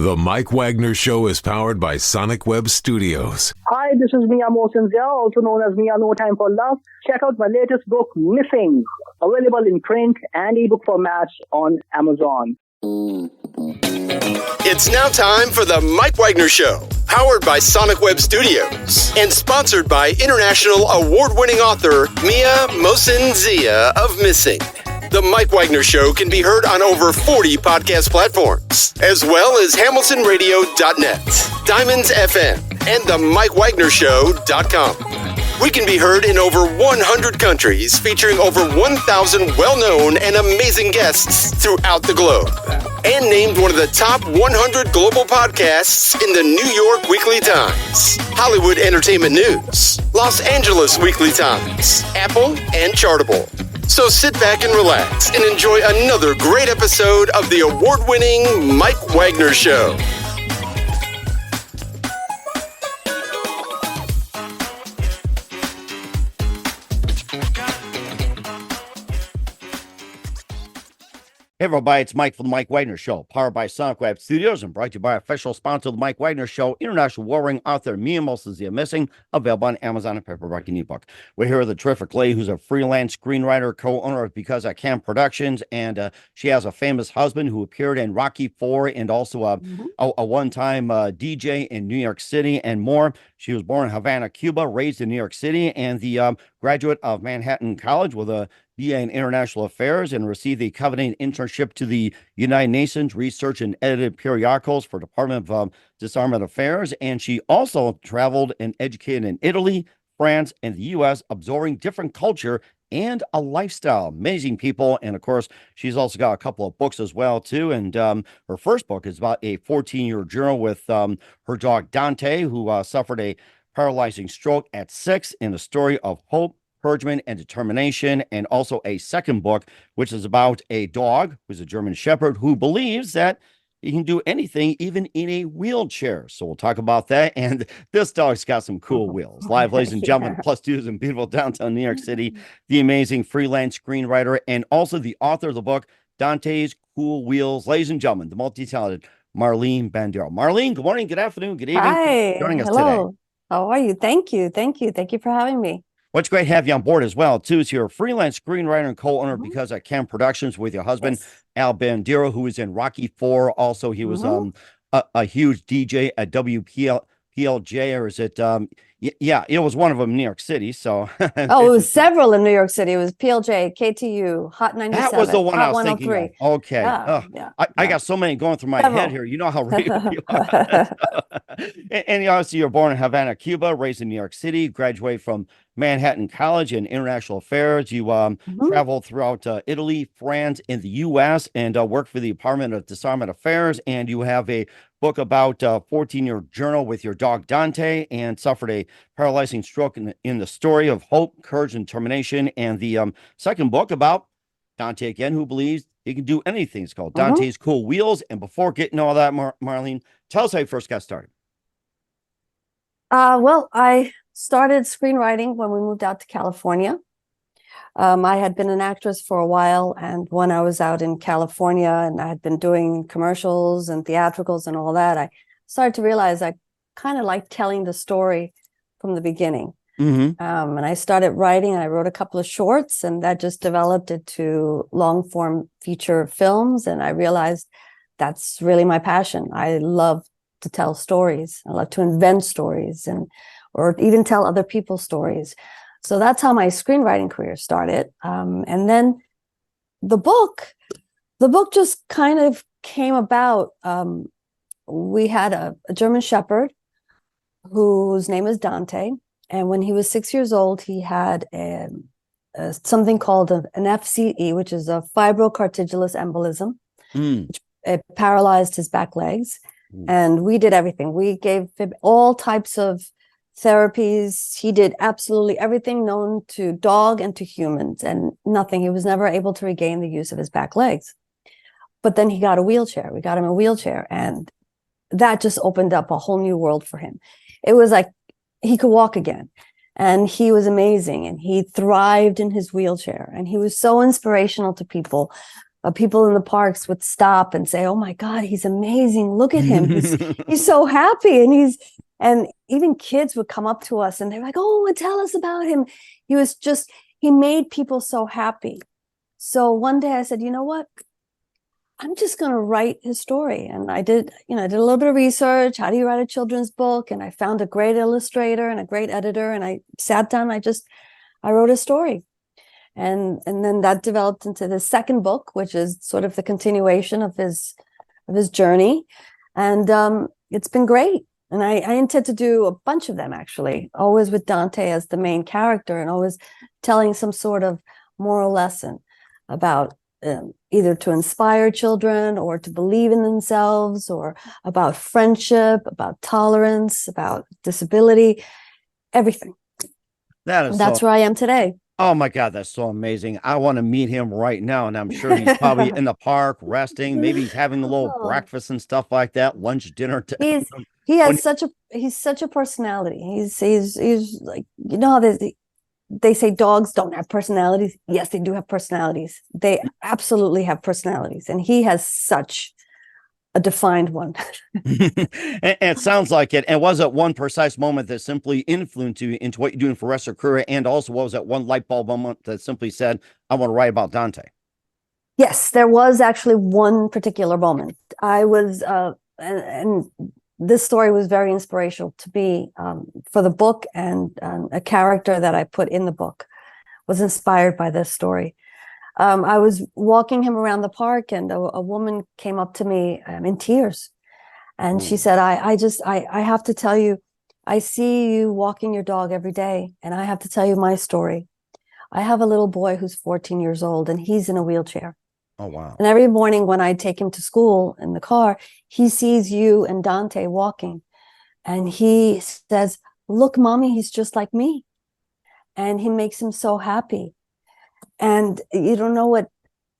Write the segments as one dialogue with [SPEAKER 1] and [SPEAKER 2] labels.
[SPEAKER 1] The Mike Wagner Show is powered by Sonic Web Studios.
[SPEAKER 2] Hi, this is Mia Mosinzia, also known as Mia No Time for Love. Check out my latest book, Missing, available in print and ebook formats on Amazon.
[SPEAKER 3] It's now time for the Mike Wagner Show, powered by Sonic Web Studios and sponsored by international award-winning author Mia Mosinzia of Missing. The Mike Wagner Show can be heard on over 40 podcast platforms, as well as hamiltonradio.net, Diamonds FM, and the MikeWagnerShow.com. We can be heard in over 100 countries, featuring over 1,000 well-known and amazing guests throughout the globe. And named one of the top 100 global podcasts in the New York Weekly Times, Hollywood Entertainment News, Los Angeles Weekly Times, Apple, and Chartable. So sit back and relax and enjoy another great episode of the award-winning Mike Wagner Show.
[SPEAKER 4] Hey everybody, it's Mike from the Mike Wagner Show, powered by Sonic Web Studios and brought to you by official sponsor of the Mike Wagner Show, international warring author Mia Mosinzia Missing, available on Amazon and paperback and ebook. We're here with a terrific lady who's a freelance screenwriter, co-owner of becauseican Productions, and she has a famous husband who appeared in Rocky IV and also a one-time DJ in New York City and more. She was born in Havana, Cuba, raised in New York City, and the graduate of Manhattan College with a BA in International Affairs, and received a coveted internship to the United Nations Research and Edited Periodicals for Department of Disarmament Affairs. And she also traveled and educated in Italy, France, and the U.S., absorbing different culture and a lifestyle. Amazing people. And of course, she's also got a couple of books as well, too. And her first book is about a 14-year journey with her dog, Dante, who suffered a paralyzing stroke at 6, in a story of hope, encouragement, and determination. And also a second book, which is about a dog who's a German shepherd who believes that he can do anything, even in a wheelchair. So we'll talk about that. And this dog's got some cool wheels. Live, ladies and gentlemen, plus twos in beautiful downtown New York City, the amazing freelance screenwriter and also the author of the book, Dante's Cool Wheels. Ladies and gentlemen, the multi-talented Marlyn Bandiero. Marlyn, good morning, good afternoon, good evening.
[SPEAKER 5] Hi.
[SPEAKER 4] Joining us
[SPEAKER 5] Hello.
[SPEAKER 4] today.
[SPEAKER 5] How are you? Thank you. Thank you. Thank you for having me.
[SPEAKER 4] What's great to have you on board as well, too, is you're a freelance screenwriter and co-owner of becauseican Productions with your husband, albandiero, who was in Rocky IV. Also, he was a huge DJ at PLJ, or is it? Yeah, it was one of them in New York City. So,
[SPEAKER 5] it was several in New York City. It was PLJ, KTU, Hot 97.
[SPEAKER 4] That was the one
[SPEAKER 5] Hot
[SPEAKER 4] I was
[SPEAKER 5] 103.
[SPEAKER 4] thinking of. Okay. I got so many going through my head here. You know how radio you are. And obviously, you're born in Havana, Cuba, raised in New York City, graduated from Manhattan College in International Affairs. You traveled throughout Italy, France, and the U.S., and worked for the Department of Disarmament Affairs. And you have a book about a 14-year journal with your dog Dante, and suffered a paralyzing stroke in the story of hope, courage, and determination. And the second book about Dante again, who believes he can do anything. It's called Dante's Cool Wheels. And before getting all that, Marlyn, tell us how you first got started.
[SPEAKER 5] Well, I started screenwriting when we moved out to California. I had been an actress for a while, and when I was out in California and I had been doing commercials and theatricals and all that, I started to realize I kind of liked telling the story from the beginning. And I started writing, and I wrote a couple of shorts, and that just developed into long-form feature films. And I realized that's really my passion. I love to tell stories. I love to invent stories, or even tell other people's stories. So that's how my screenwriting career started. And then the book just kind of came about. We had a German shepherd whose name is Dante. And when he was 6 years old, he had something called an FCE, which is a fibrocartilaginous embolism, which it paralyzed his back legs. And we did everything. We gave him all types of therapies. He did absolutely everything known to dog and to humans, and nothing. He was never able to regain the use of his back legs. But then he got a wheelchair. We got him a wheelchair, and that just opened up a whole new world for him. It was like he could walk again, and he was amazing, and he thrived in his wheelchair, and he was so inspirational to people. people in the parks would stop and say, "Oh my God, he's amazing! Look at him. He's so happy." And even kids would come up to us and they're like, "Oh, tell us about him." He made people so happy. So one day I said, "You know what? I'm just going to write his story." And I did a little bit of research. How do you write a children's book? And I found a great illustrator and a great editor. And I sat down, I wrote a story. And then that developed into the second book, which is sort of the continuation of his journey. And it's been great. And I intend to do a bunch of them, actually, always with Dante as the main character and always telling some sort of moral lesson about either to inspire children or to believe in themselves, or about friendship, about tolerance, about disability, everything. That's where I am today.
[SPEAKER 4] Oh my God, that's so amazing. I want to meet him right now. And I'm sure he's probably in the park resting. Maybe he's having a little breakfast and stuff like that, lunch, dinner.
[SPEAKER 5] He's such a personality. He's like, how they say dogs don't have personalities. Yes, they do have personalities. They absolutely have personalities. And he has such a defined one.
[SPEAKER 4] And it sounds like it. And was it one precise moment that simply influenced you into what you're doing for the rest of your career? And also, what was that one light bulb moment that simply said, "I want to write about Dante"?
[SPEAKER 5] Yes, there was actually one particular moment. I was, and this story was very inspirational to me for the book, and a character that I put in the book was inspired by this story. I was walking him around the park, and a woman came up to me in tears. And she said, I have to tell you, I see you walking your dog every day, and I have to tell you my story. I have a little boy who's 14 years old, and he's in a wheelchair.
[SPEAKER 4] Oh, wow.
[SPEAKER 5] And every morning when I take him to school in the car, he sees you and Dante walking. And he says, "Look, Mommy, he's just like me." And he makes him so happy. And you don't know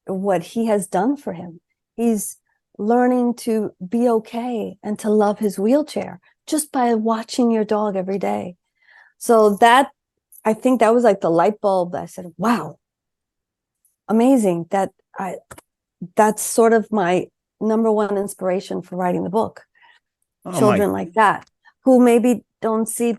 [SPEAKER 5] what he has done for him. He's learning to be okay and to love his wheelchair just by watching your dog every day. So I think that was like the light bulb. I said, wow, amazing. That's sort of my number one inspiration for writing the book. Children like that, who maybe don't see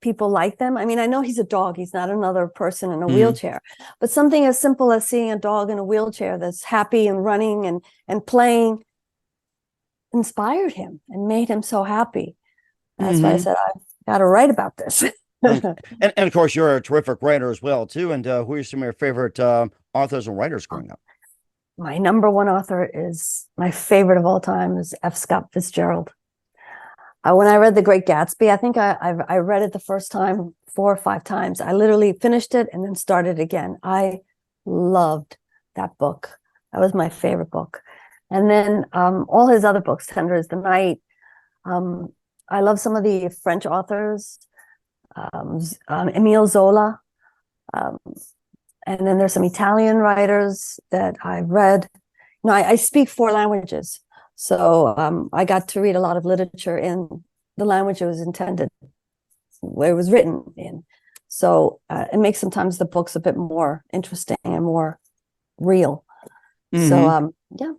[SPEAKER 5] people like them. I mean, I know he's a dog. He's not another person in a wheelchair. But something as simple as seeing a dog in a wheelchair that's happy and running and playing inspired him and made him so happy. That's why I said, I've got to write about this.
[SPEAKER 4] and of course, you're a terrific writer as well, too. And who are some of your favorite authors and writers growing up?
[SPEAKER 5] My number one author is my favorite of all time is F. Scott Fitzgerald. When I read The Great Gatsby, I think I read it the first time 4 or 5 times. I literally finished it and then started again. I loved that book. That was my favorite book. And then all his other books, Tender is the Night. I love some of the French authors, Emile Zola. And then there's some Italian writers that I've read. I speak 4 languages. So I got to read a lot of literature in the language it was intended, where it was written in. So it makes sometimes the books a bit more interesting and more real. So, yeah.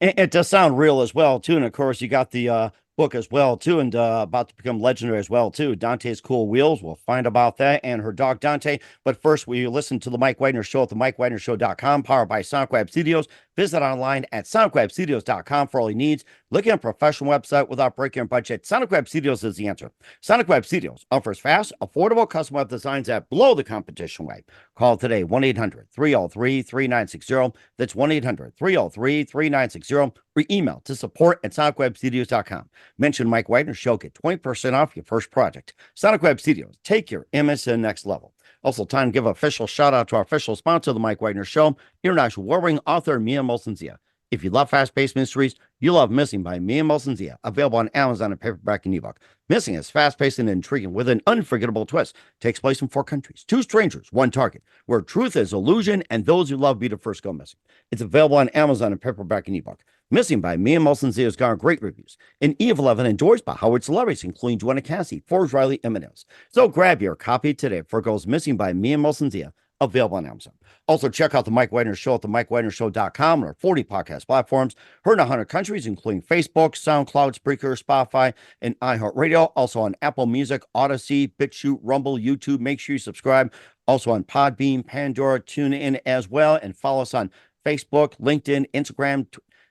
[SPEAKER 4] It does sound real as well, too. And of course, you got the book as well, too, and about to become legendary as well, too. Dante's Cool Wheels. We'll find about that and her dog, Dante. But first, we listen to the Mike Wagner Show at the MikeWagnerShow.com, powered by SonicWeb Studios. Visit online at SonicWebStudios.com for all your needs. Looking at a professional website without breaking your budget, SonicWeb Studios is the answer. SonicWeb Studios offers fast, affordable custom web designs that blow the competition away. Call today, 1-800-303-3960. That's 1-800-303-3960. Or email to support@sonicwebstudios.com. Mention Mike Wagner Show, get 20% off your first project. SonicWeb Studios, take your image to the next level. Also, time to give an official shout out to our official sponsor, The Mike Wagner Show, international warring author Mia Molson-Zia. If you love fast-paced mysteries, you love Missing by Mia Molson-Zia, available on Amazon and paperback and ebook. Missing is fast-paced and intriguing with an unforgettable twist. Takes place in 4 countries, 2 strangers, 1 target, where truth is illusion and those you love be the first go missing. It's available on Amazon and paperback and ebook. Missing by Mia Molson-Zia has garnered great reviews. And Eve 11 endorsed by Howard celebrities, including Joanna Cassie, Forbes Riley, and Eminem. So grab your copy today for Girls Missing by Mia Molson-Zia, available on Amazon. Also, check out The Mike Wagner Show at themikewagnershow.com and our 40 podcast platforms, heard in 100 countries, including Facebook, SoundCloud, Spreaker, Spotify, and iHeartRadio. Also on Apple Music, Odyssey, BitChute, Rumble, YouTube. Make sure you subscribe. Also on Podbean, Pandora, TuneIn as well. And follow us on Facebook, LinkedIn, Instagram,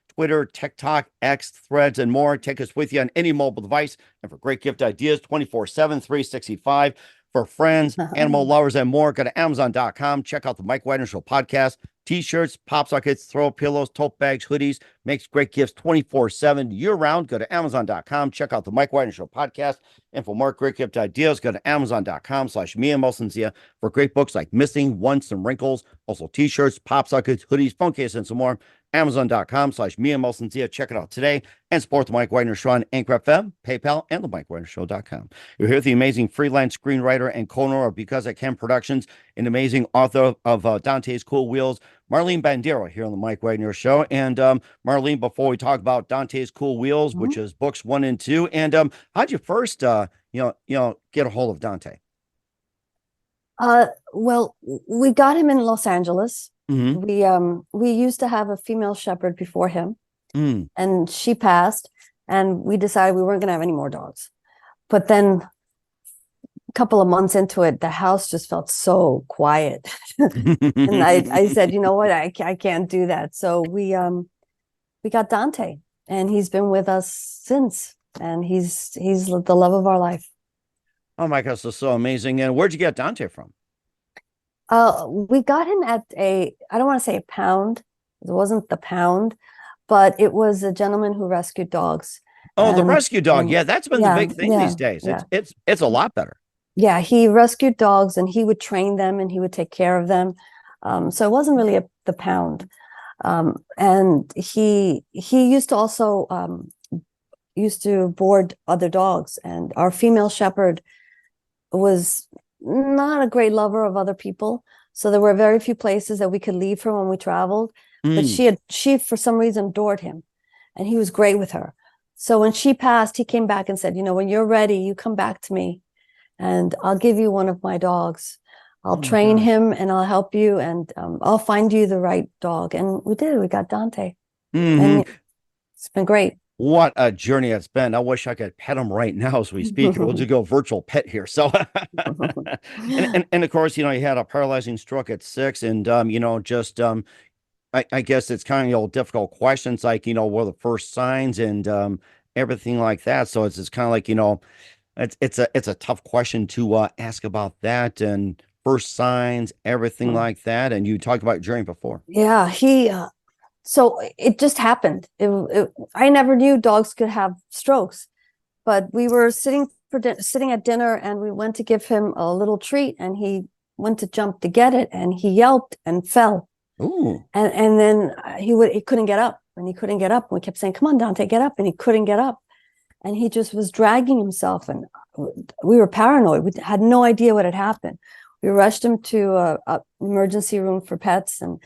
[SPEAKER 4] Twitter, TikTok, X, Threads, and more. Take us with you on any mobile device. And for great gift ideas, 24/7, 365. For friends, animal lovers, and more, go to Amazon.com. Check out the Mike Wagner Show podcast. T-shirts, pop sockets, throw pillows, tote bags, hoodies. Makes great gifts 24/7 year-round. Go to Amazon.com. Check out the Mike Wagner Show podcast. And for more great gift ideas, go to Amazon.com/me and for great books like Missing, Once, and Wrinkles. Also T-shirts, pop sockets, hoodies, phone cases, and some more. Amazon.com/me and Check it out today and support the Mike Wagner Show on Anchor FM, PayPal, and the MikeWagnerShow.com. You're here with the amazing freelance screenwriter and co-owner of Because I Can Productions, and amazing author of Dante's Cool Wheels, Marlyn Bandiero, here on the Mike Wagner Show. And Marlyn, before we talk about Dante's Cool Wheels, which is books 1 and 2, and how'd you first get a hold of Dante?
[SPEAKER 5] Well, we got him in Los Angeles.
[SPEAKER 4] Mm-hmm.
[SPEAKER 5] We used to have a female shepherd before him, and she passed, and we decided we weren't going to have any more dogs. But then a couple of months into it, the house just felt so quiet. And I said, you know what, I can't do that. So we got Dante, and he's been with us since, and he's the love of our life.
[SPEAKER 4] Oh my gosh, that's so amazing. And where'd you get Dante from?
[SPEAKER 5] We got him at I don't want to say a pound. It wasn't the pound, but it was a gentleman who rescued dogs.
[SPEAKER 4] Oh, the rescue dog. Yeah, that's been the big thing these days.
[SPEAKER 5] Yeah.
[SPEAKER 4] It's a lot better.
[SPEAKER 5] Yeah, he rescued dogs, and he would train them, and he would take care of them. So it wasn't really the pound. And he used to also used to board other dogs, and our female shepherd was not a great lover of other people. So there were very few places that we could leave her when we traveled. But she for some reason adored him, and he was great with her. So when she passed, he came back and said, you know, when you're ready, you come back to me, and I'll give you one of my dogs. I'll train him, and I'll help you, and I'll find you the right dog. And we did. We got Dante. And it's been great.
[SPEAKER 4] What a journey it's been. I wish I could pet him right now as we speak. We'll just go virtual pet here. So, and of course, you had a paralyzing stroke at 6, and, I guess it's kind of, difficult questions like, what are the first signs and everything like that. So it's kind of like, it's a tough question to ask about that and first signs, everything like that. And you talked about your journey before.
[SPEAKER 5] Yeah, so it just happened. I never knew dogs could have strokes, but we were sitting at dinner, and we went to give him a little treat, and he went to jump to get it, and he yelped and fell.
[SPEAKER 4] Ooh.
[SPEAKER 5] And then he couldn't get up, and he couldn't get up. And we kept saying, "Come on, Dante, get up!" And he couldn't get up, and he just was dragging himself. And we were paranoid. We had no idea what had happened. We rushed him to a emergency room for pets, and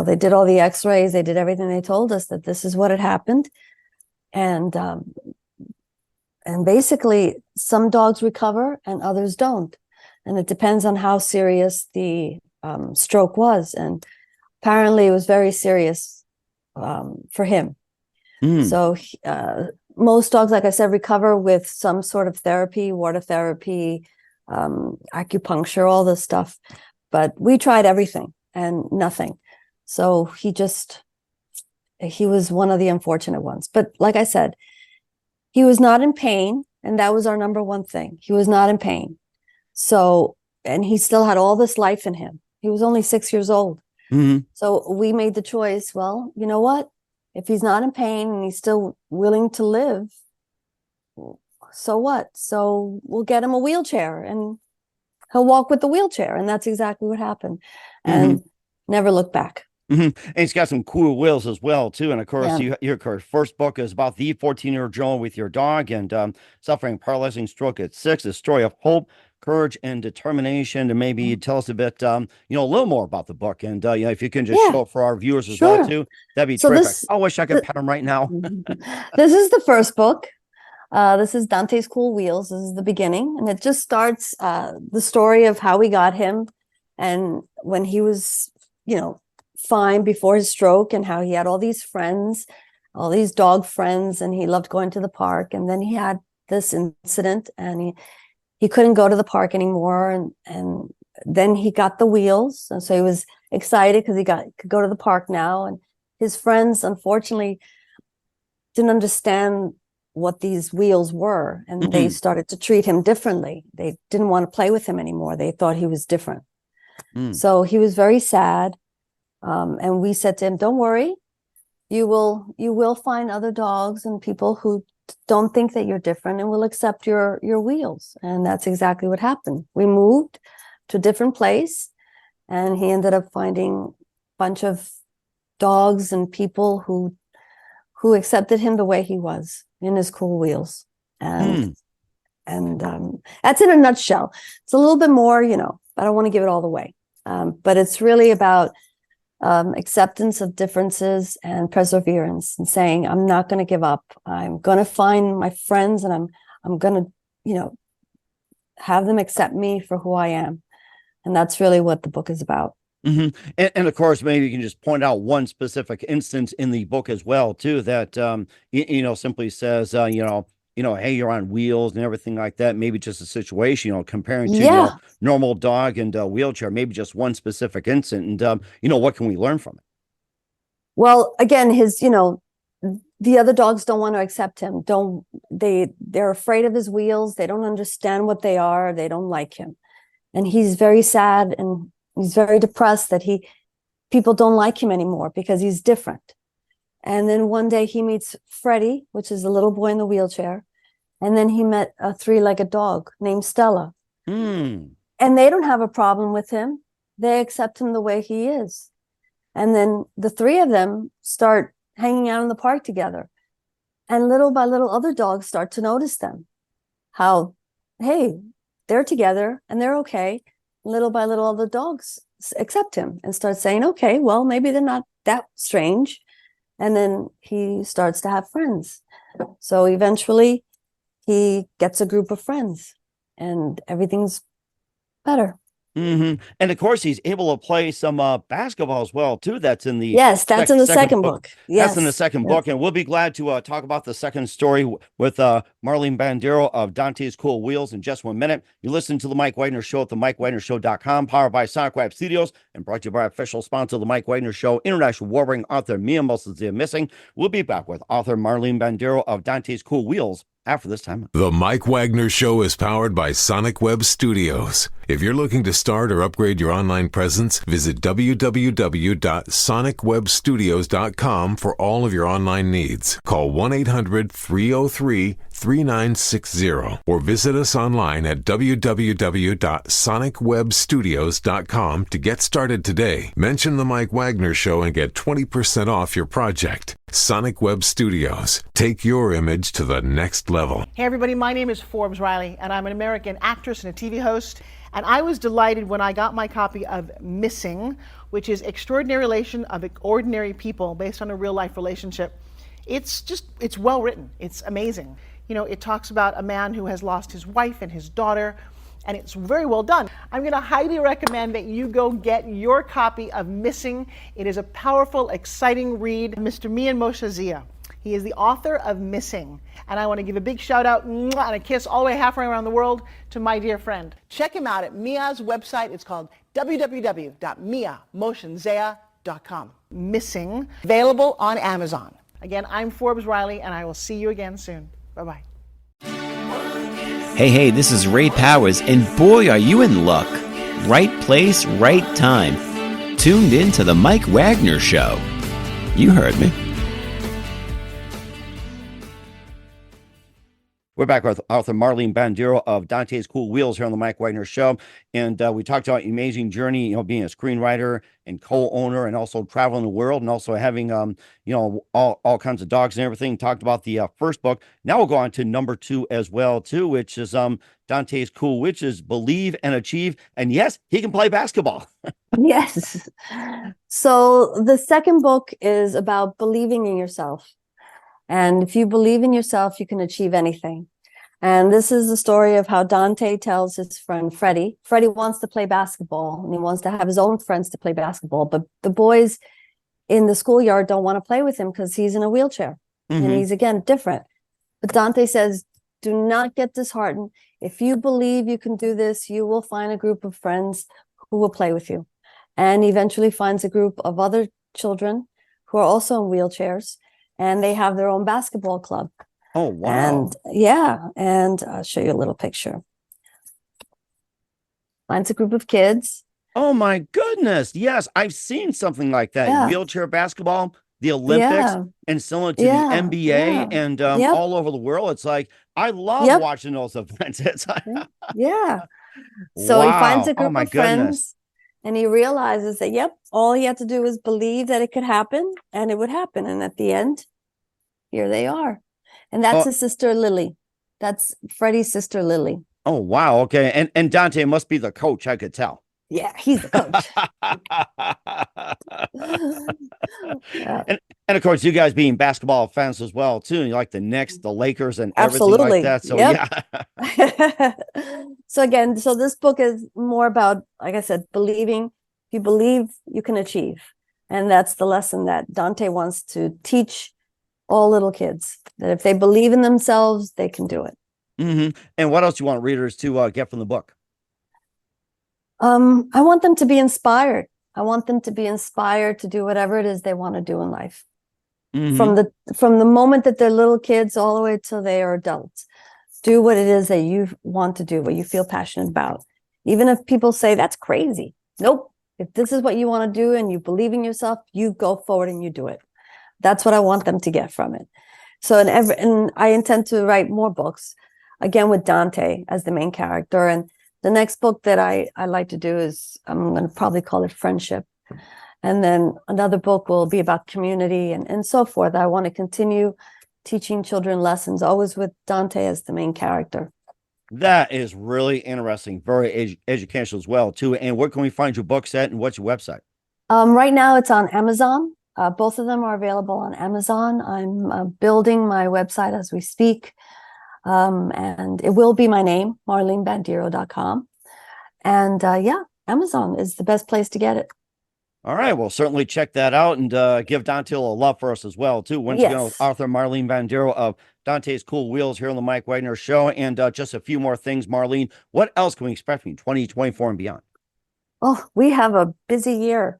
[SPEAKER 5] they did all the x-rays, they did everything. They told us that this is what had happened. And basically some dogs recover and others don't. And it depends on how serious the stroke was. And apparently it was very serious for him. So most dogs, like I said, recover with some sort of therapy, water therapy, acupuncture, all this stuff. But we tried everything and nothing. So he was one of the unfortunate ones. But like I said, he was not in pain, and that was our number one thing. He was not in pain. So, and he still had all this life in him. He was only 6 years old. So we made the choice, well, you know what? If he's not in pain and he's still willing to live, so what? So we'll get him a wheelchair, and he'll walk with the wheelchair. And that's exactly what happened. And never look back.
[SPEAKER 4] And he's got some cool wheels as well, too. And of course, your first book is about the 14-year-old Joe with your dog and suffering paralyzing stroke at 6, a story of hope, courage, and determination. And maybe tell us a bit, a little more about the book. And, if you can just show it for our viewers as well, too, that'd be terrific. I wish I could pet him right now.
[SPEAKER 5] This is the first book. This is Dante's Cool Wheels. This is the beginning. And it just starts the story of how we got him and when he was, fine before his stroke, and how he had all these friends, all these dog friends, and he loved going to the park. And then he had this incident, and he couldn't go to the park anymore. And then he got the wheels. And so he was excited because could go to the park now. And his friends, unfortunately, didn't understand what these wheels were. And they started to treat him differently. They didn't want to play with him anymore. They thought he was different. So he was very sad. And we said to him, don't worry, you will find other dogs and people who don't think that you're different and will accept your wheels. And that's exactly what happened. We moved to a different place, and he ended up finding a bunch of dogs and people who accepted him the way he was in his cool wheels. And that's in a nutshell. It's a little bit more, I don't want to give it all away. But it's really about acceptance of differences and perseverance, and saying, I'm not going to give up. I'm going to find my friends, and I'm going to, have them accept me for who I am. And that's really what the book is about.
[SPEAKER 4] And of course, maybe you can just point out one specific instance in the book as well, too, that, simply says, hey, you're on wheels and everything like that. Maybe just a situation, comparing to normal dog and wheelchair, maybe just one specific incident. And, what can we learn from it?
[SPEAKER 5] Well, again, the other dogs don't want to accept him. They're afraid of his wheels. They don't understand what they are. They don't like him. And he's very sad, and he's very depressed that people don't like him anymore because he's different. And then one day he meets Freddie, which is a little boy in the wheelchair. And then he met a 3-legged dog named Stella. And they don't have a problem with him. They accept him the way he is. And then the three of them start hanging out in the park together. And little by little, other dogs start to notice them. How, hey, they're together and they're okay. Little by little, other dogs accept him and start saying, okay, well, maybe they're not that strange. And then he starts to have friends. So eventually he gets a group of friends and everything's better.
[SPEAKER 4] And of course, he's able to play some basketball as well, too. That's in the
[SPEAKER 5] that's in the second book. Yes,
[SPEAKER 4] that's in the second book, and we'll be glad to talk about the second story with Marlyn Bandiero of Dante's Cool Wheels in just 1 minute. You listen to the Mike Wagner Show at the MikeWagnerShow.com, powered by Sonic Web Studios, and brought to you by our official sponsor of the Mike Wagner Show, international warring author Mia Moses Missing. We'll be back with author Marlyn Bandiero of Dante's Cool Wheels after this time.
[SPEAKER 1] The Mike Wagner Show is powered by Sonic Web Studios. If you're looking to start or upgrade your online presence, visit www.sonicwebstudios.com for all of your online needs. Call 1-800-303-3960 or visit us online at www.sonicwebstudios.com to get started today. Mention the Mike Wagner Show and get 20% off your project. Sonic Web Studios. Take your image to the next level.
[SPEAKER 6] Hey everybody, my name is Forbes Riley, and I'm an American actress and a TV host. And I was delighted when I got my copy of Missing, which is Extraordinary Relation of Ordinary People, based on a real life relationship. It's well written. It's amazing. It talks about a man who has lost his wife and his daughter, and it's very well done. I'm going to highly recommend that you go get your copy of Missing. It is a powerful, exciting read. Mr. Mian Moshe Zia. He is the author of Missing. And I want to give a big shout out and a kiss all the way halfway around the world to my dear friend. Check him out at Mia's website. It's called www.miamotionsea.com. Missing, available on Amazon. Again, I'm Forbes Riley, and I will see you again soon. Bye-bye.
[SPEAKER 7] Hey, this is Ray Powers, and boy, are you in luck. Right place, right time. Tuned in to the Mike Wagner Show. You heard me.
[SPEAKER 4] We're back with author Marlyn Bandiero of Dante's Cool Wheels here on the Mike Wagner Show. And we talked about amazing journey, being a screenwriter and co-owner and also traveling the world and also having, all kinds of dogs and everything. Talked about the first book. Now we'll go on to number 2 as well, too, which is Dante's Cool, which is Believe and Achieve. And yes, he can play basketball.
[SPEAKER 5] Yes. So the second book is about believing in yourself. And if you believe in yourself, you can achieve anything. And this is the story of how Dante tells his friend Freddie. Freddie wants to play basketball and he wants to have his own friends to play basketball, but the boys in the schoolyard don't want to play with him because he's in a wheelchair and he's, again, different. But Dante says, do not get disheartened. If you believe you can do this, you will find a group of friends who will play with you. And eventually finds a group of other children who are also in wheelchairs, and they have their own basketball club.
[SPEAKER 4] Oh, wow.
[SPEAKER 5] And I'll show you a little picture. Finds a group of kids.
[SPEAKER 4] Oh, my goodness. Yes, I've seen something like that.
[SPEAKER 5] Yeah.
[SPEAKER 4] Wheelchair basketball, the Olympics, and similar to the NBA and all over the world. It's like, I love watching those events. It's like,
[SPEAKER 5] So he finds a
[SPEAKER 4] oh,
[SPEAKER 5] group
[SPEAKER 4] my
[SPEAKER 5] of
[SPEAKER 4] goodness.
[SPEAKER 5] friends, and he realizes that, all he had to do was believe that it could happen, and it would happen. And at the end, here they are. And that's his sister, Lily. That's Freddie's sister, Lily.
[SPEAKER 4] Oh, wow. Okay. And Dante must be the coach, I could tell.
[SPEAKER 5] Yeah, he's the coach.
[SPEAKER 4] And of course, you guys being basketball fans as well, too. You like the Knicks, the Lakers, and everything like that. So,
[SPEAKER 5] So this book is more about, like I said, believing. If you believe, you can achieve. And that's the lesson that Dante wants to teach all little kids, that if they believe in themselves, they can do it.
[SPEAKER 4] And what else do you want readers to get from the book?
[SPEAKER 5] I want them to be inspired. I want them to be inspired to do whatever it is they want to do in life. From the moment that they're little kids all the way till they are adults. Do what it is that you want to do, what you feel passionate about. Even if people say that's crazy. Nope. If this is what you want to do and you believe in yourself, you go forward and you do it. That's what I want them to get from it. So, and I intend to write more books, again, with Dante as the main character. And the next book that I like to do is, I'm going to probably call it Friendship. And then another book will be about community and so forth. I want to continue teaching children lessons, always with Dante as the main character.
[SPEAKER 4] That is really interesting. Very educational as well, too. And where can we find your books at, and what's your website?
[SPEAKER 5] Right now it's on Amazon. Both of them are available on Amazon. I'm building my website as we speak. And it will be my name, marlynbandiero.com. And Amazon is the best place to get it.
[SPEAKER 4] All right. Well, certainly check that out and give Dante a love for us as well, too. Once again, with author Marlyn Bandiero of Dante's Cool Wheels here on the Mike Wagner Show. And just a few more things, Marlyn. What else can we expect from you 2024 and beyond?
[SPEAKER 5] Oh, we have a busy year.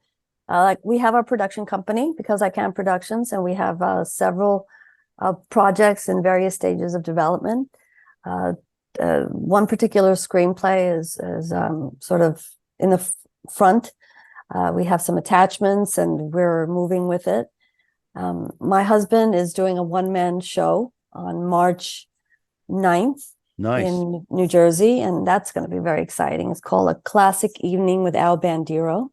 [SPEAKER 5] We have our production company, becauseican Productions, and we have several projects in various stages of development. One particular screenplay is sort of in the front. We have some attachments and we're moving with it. My husband is doing a one-man show on March 9th in New Jersey, and that's going to be very exciting. It's called A Classic Evening with Albandiero,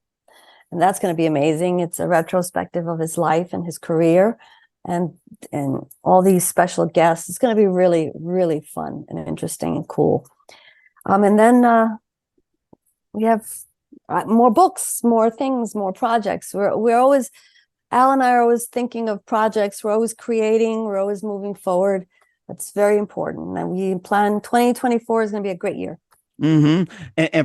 [SPEAKER 5] and that's going to be amazing. It's a retrospective of his life and his career and all these special guests. It's going to be really, really fun and interesting and cool. And then we have more books, more things, more projects. We're always, Al and I are always thinking of projects. We're always creating. We're always moving forward. That's very important. And we plan 2024 is going to be a great year.
[SPEAKER 4] And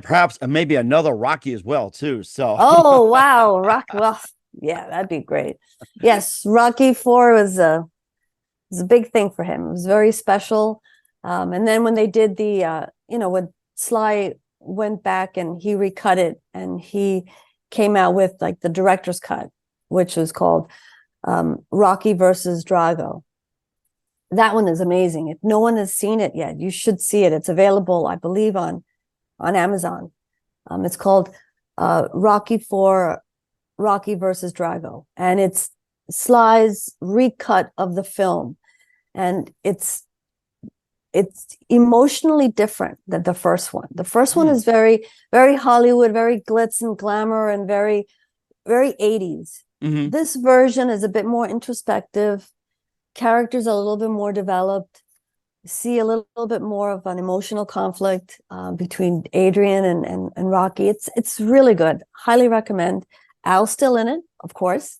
[SPEAKER 4] perhaps maybe another Rocky as well, too. So.
[SPEAKER 5] Oh, wow. Rocky. Well, yeah, that'd be great. Yes. Rocky 4 was a big thing for him. It was very special. And then when they did the, when Sly went back and he recut it and he came out with like the director's cut, which was called Rocky versus Drago. That one is amazing. If no one has seen it yet, you should see it. It's available, I believe, on Amazon. It's called Rocky versus Drago, and it's Sly's recut of the film, and it's emotionally different than the first one. The first one is very, very Hollywood, very glitz and glamour, and very, very 80s. This version is a bit more introspective. Characters are a little bit more developed. See a little bit more of an emotional conflict between Adrian and Rocky. It's really good. Highly recommend. Al's still in it, of course.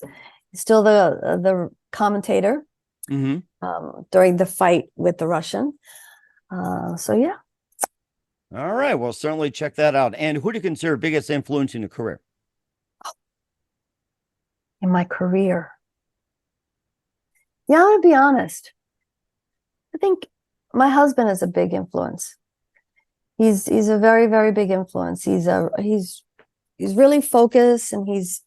[SPEAKER 5] He's still the commentator during the fight with the Russian. So yeah.
[SPEAKER 4] All right. Well, certainly check that out. And who do you consider biggest influence in your career?
[SPEAKER 5] In my career. Yeah, I'm gonna be honest. I think my husband is a big influence. He's a very, very big influence. He's really focused, and he's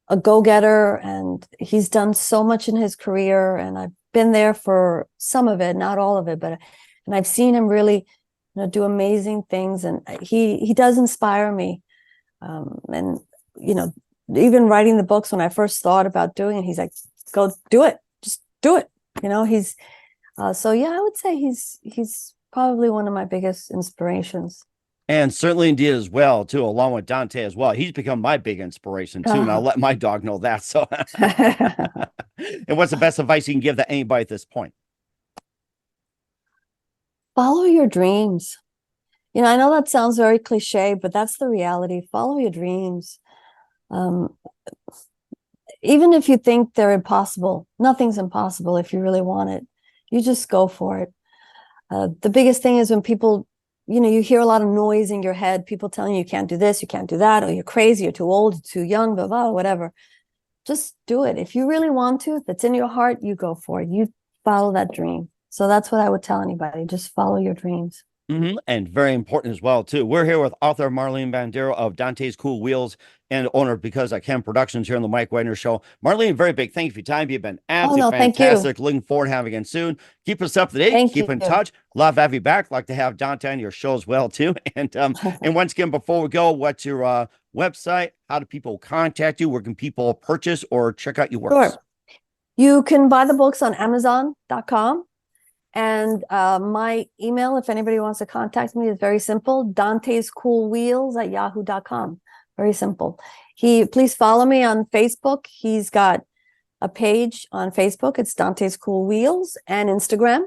[SPEAKER 5] a go-getter, and he's done so much in his career, and I've been there for some of it, not all of it, and I've seen him really, do amazing things, and he does inspire me. And even writing the books, when I first thought about doing it, he's like, go do it, just do it. He's so yeah, I would say he's probably one of my biggest inspirations. And
[SPEAKER 4] certainly indeed as well, too, along with Dante as well. He's become my big inspiration, too, and I'll let my dog know that. So, and what's the best advice you can give to anybody at this point?
[SPEAKER 5] Follow your dreams. I know that sounds very cliche, but that's the reality. Follow your dreams. Even if you think they're impossible, nothing's impossible if you really want it. You just go for it. The biggest thing is when people, you hear a lot of noise in your head, people telling you can't do this, you can't do that, or you're crazy, you're too old, you're too young, blah, blah, whatever. Just do it. If you really want to, if it's in your heart, you go for it. You follow that dream. So that's what I would tell anybody. Just follow your dreams.
[SPEAKER 4] And very important as well, too. We're here with author Marlyn Bandiero of Dante's Cool Wheels and owner of becauseican Productions here on the Mike Wagner Show. Marlyn, very big thank you for your time. You've been absolutely fantastic. Looking forward to having you again soon. Keep us up to date. Keep in touch. Love to have you back. Like to have Dante on your show as well, too. And once again, before we go, what's your website? How do people contact you? Where can people purchase or check out your works?
[SPEAKER 5] Sure. You can buy the books on Amazon.com. And my email, if anybody wants to contact me, is very simple. dantescoolwheels@yahoo.com. Very simple. Please follow me on Facebook. He's got a page on Facebook. It's Dante's Cool Wheels, and Instagram.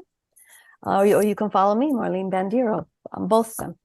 [SPEAKER 5] Or you can follow me, Marlyn Bandiero, on both of them.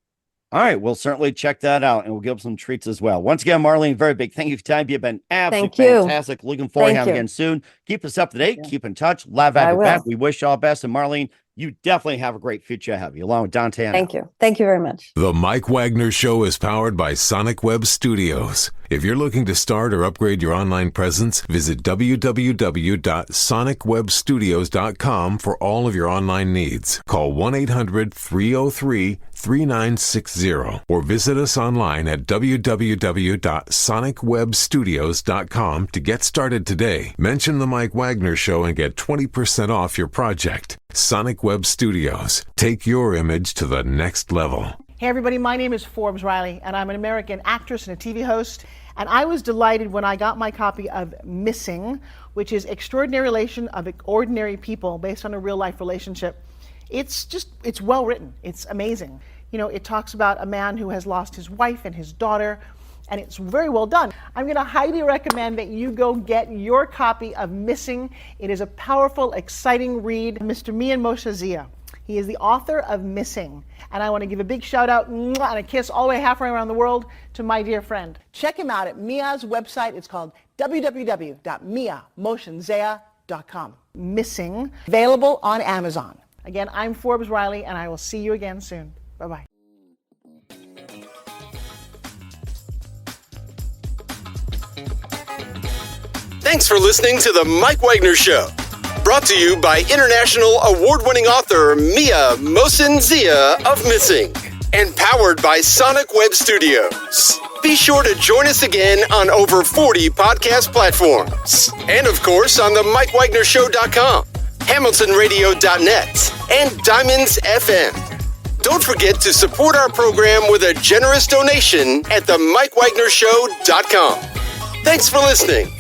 [SPEAKER 4] All right, we'll certainly check that out, and we'll give some treats as well. Once again, Marlyn, very big thank you for your time. You've been absolutely fantastic. Looking forward to having you again soon. Keep us up to date. Keep in touch. Love having you back. We wish you all the best. And Marlyn, you definitely have a great future ahead of you, along with Dante.
[SPEAKER 5] Thank you. Thank you very much.
[SPEAKER 1] The Mike Wagner Show is powered by Sonic Web Studios. If you're looking to start or upgrade your online presence, visit www.sonicwebstudios.com for all of your online needs. Call 1-800-303-3960 or visit us online at www.sonicwebstudios.com to get started today. Mention the Mike Wagner Show and get 20% off your project. Sonic Web Studios. Take your image to the next level.
[SPEAKER 6] Hey everybody, my name is Forbes Riley, and I'm an American actress and a TV host. And I was delighted when I got my copy of Missing, which is Extraordinary Relation of Ordinary People based on a real life relationship. It's well written. It's amazing. It talks about a man who has lost his wife and his daughter, and it's very well done. I'm going to highly recommend that you go get your copy of Missing. It is a powerful, exciting read. Mr. Mian Moshe Zia. He is the author of Missing. And I want to give a big shout out and a kiss all the way halfway around the world to my dear friend. Check him out at Mia's website. It's called www.miamotionsea.com. Missing, available on Amazon. Again, I'm Forbes Riley, and I will see you again soon. Bye-bye.
[SPEAKER 3] Thanks for listening to The Mike Wagner Show. Brought to you by international award-winning author Mia Mohsen Zia of Missing. And powered by Sonic Web Studios. Be sure to join us again on over 40 podcast platforms. And of course on the MikeWagnerShow.com, HamiltonRadio.net, and Diamonds FM. Don't forget to support our program with a generous donation at the MikeWagnerShow.com. Thanks for listening.